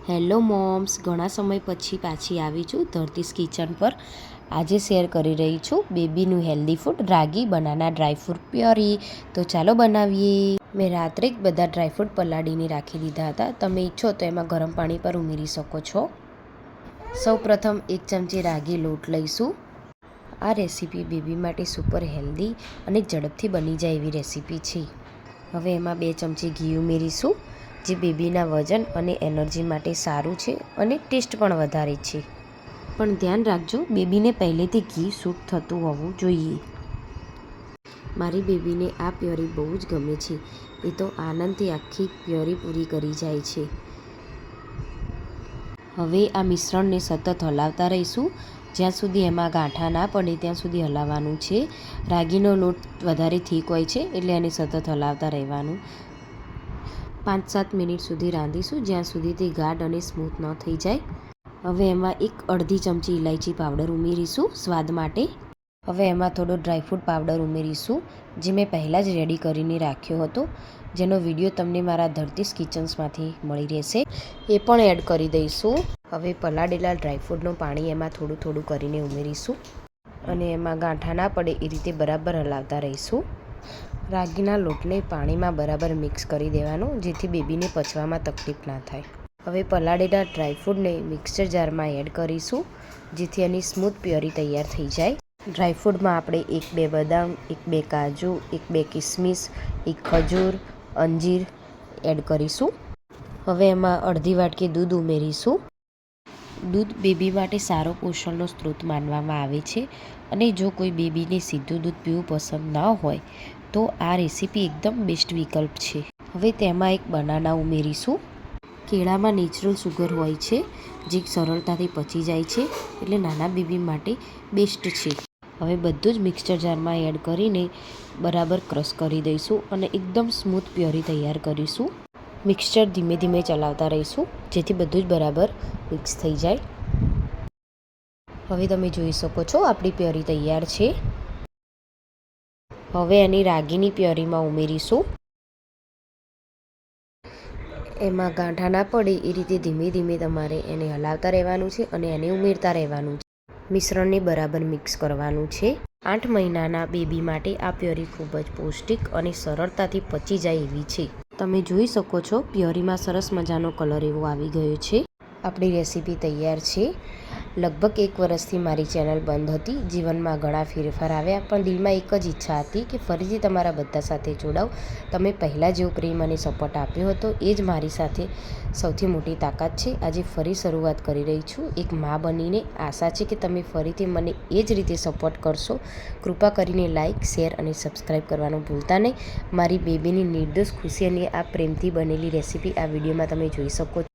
Hello moms, ઘણા સમય પછી પાછી આવી છું ધરતીસ કિચન પર. આજે શેર કરી રહી છું બેબીનું હેલ્ધી ફૂડ રાગી બનાના ડ્રાયફ્રૂટ પ્યોરી. તો ચાલો બનાવીએ. મેં રાત્રે જ બધા ડ્રાયફ્રૂટ પલાળીને રાખી દીધા હતા. તમે ઈચ્છો તો એમાં ગરમ પાણી પર ઉમેરી શકો છો. સૌ પ્રથમ 1 ચમચી રાગી લોટ લઈશું. આ રેસીપી બેબી માટે સુપર હેલ્ધી અને ઝડપથી બની જાય એવી રેસીપી છે. હવે એમાં 2 ચમચી ઘી ઉમેરીશું, જે બેબીના વજન અને એનર્જી માટે સારું છે અને ટેસ્ટ પણ વધારે છે. પણ ધ્યાન રાખજો, બેબીને પહેલેથી ઘી સૂટ થતું હોવું જોઈએ. મારી બેબીને આ પ્યોરી બહુ જ ગમે છે. એ તો આનંદથી આખી પ્યોરી પૂરી કરી જાય છે. હવે આ મિશ્રણને સતત હલાવતા રહીશું જ્યાં સુધી એમાં ગાંઠા ના પડે ત્યાં સુધી હલાવવાનું છે. રાગીનો લોટ વધારે થીક હોય છે એટલે એને સતત હલાવતા રહેવાનું. 5-7 મિનિટ સુધી રાંધીશું જ્યાં સુધી તે ગાઢ અને સ્મૂથ ન થઈ જાય. હવે એમાં 1/2 ચમચી ઇલાયચી પાવડર ઉમેરીશું સ્વાદ માટે. હવે એમાં થોડો ડ્રાયફ્રૂટ પાવડર ઉમેરીશું, જે મેં પહેલાં જ રેડી કરીને રાખ્યો હતો, જેનો વિડીયો તમને મારા ધરતીસ કિચન્સમાંથી મળી રહેશે. એ પણ એડ કરી દઈશું. હવે પલાળેલા ડ્રાયફ્રૂટનું પાણી એમાં થોડું થોડું કરીને ઉમેરીશું અને એમાં ગાંઠા ના પડે એ રીતે બરાબર હલાવતા રહીશું. રાગીના લોટને પાણીમાં બરાબર મિક્સ કરી દેવાનું, જેથી બેબીને પચવામાં તકલીફ ના થાય. હવે પલાળેલા ડ્રાયફ્રૂટને મિક્સર જારમાં એડ કરીશું, જેથી એની સ્મૂથ પ્યોરી તૈયાર થઈ જાય. ડ્રાયફ્રૂટમાં આપણે 1-2 બદામ, 1-2 કાજુ, 1-2 કિસમિસ, 1 ખજૂર, અંજીર એડ કરીશું. હવે એમાં અડધી વાટકી દૂધ ઉમેરીશું. દૂધ બેબી માટે સારો પોષણનો સ્ત્રોત માનવામાં આવે છે અને જો કોઈ બેબીને સીધું દૂધ પીવું પસંદ ના હોય તો આ રેસીપી એકદમ બેસ્ટ વિકલ્પ છે. હવે તેમાં 1 બનાના ઉમેરીશું. કેળામાં નેચરલ સુગર હોય છે, જે સરળતાથી પચી જાય છે, એટલે નાના બેબી માટે બેસ્ટ છે. હવે બધું જ મિક્સર જારમાં એડ કરીને બરાબર ક્રશ કરી દઈશું અને એકદમ સ્મૂથ પ્યોરી તૈયાર કરીશું. મિક્સચર ધીમે ધીમે ચલાવતા રહીશું, જેથી બધું જ બરાબર મિક્સ થઈ જાય. હવે તમે જોઈ શકો છો આપણી પ્યોરી તૈયાર છે. હવે એની રાગીની પ્યોરીમાં ઉમેરીશું. એમાં ગાંઠા ના પડે એ રીતે ધીમે ધીમે તમારે એને હલાવતા રહેવાનું છે અને એને ઉમેરતા રહેવાનું છે. મિશ્રણને બરાબર મિક્સ કરવાનું છે. 8 મહિનાના બેબી માટે આ પ્યોરી ખૂબ જ પૌષ્ટિક અને સરળતાથી પચી જાય એવી છે. તમે જોઈ શકો છો પ્યોરીમાં સરસ મજાનો કલર એવો આવી ગયો છે. આપણી રેસીપી તૈયાર છે. લગભગ 1 વર્ષથી મારી ચેનલ બંધ હતી. જીવનમાં ઘણા ફેરફાર આવ્યા, પણ દિલમાં એક જ ઈચ્છા હતી કે ફરીથી તમારા બધા સાથે જોડાઉં. તમે પહેલાં જેવો પ્રેમ અને સપોર્ટ આપ્યો હતો એ જ મારી સાથે સૌથી મોટી તાકાત છે. આજે ફરી શરૂઆત કરી રહી છું એક મા બનીને. આશા છે કે તમે ફરીથી મને એ જ રીતે સપોર્ટ કરશો. કૃપા કરીને લાઇક, શેર અને સબસ્ક્રાઈબ કરવાનું ભૂલતા નહીં. મારી બેબીની નિર્દોષ ખુશી અને આ પ્રેમથી બનેલી રેસીપી આ વિડીયોમાં તમે જોઈ શકો છો.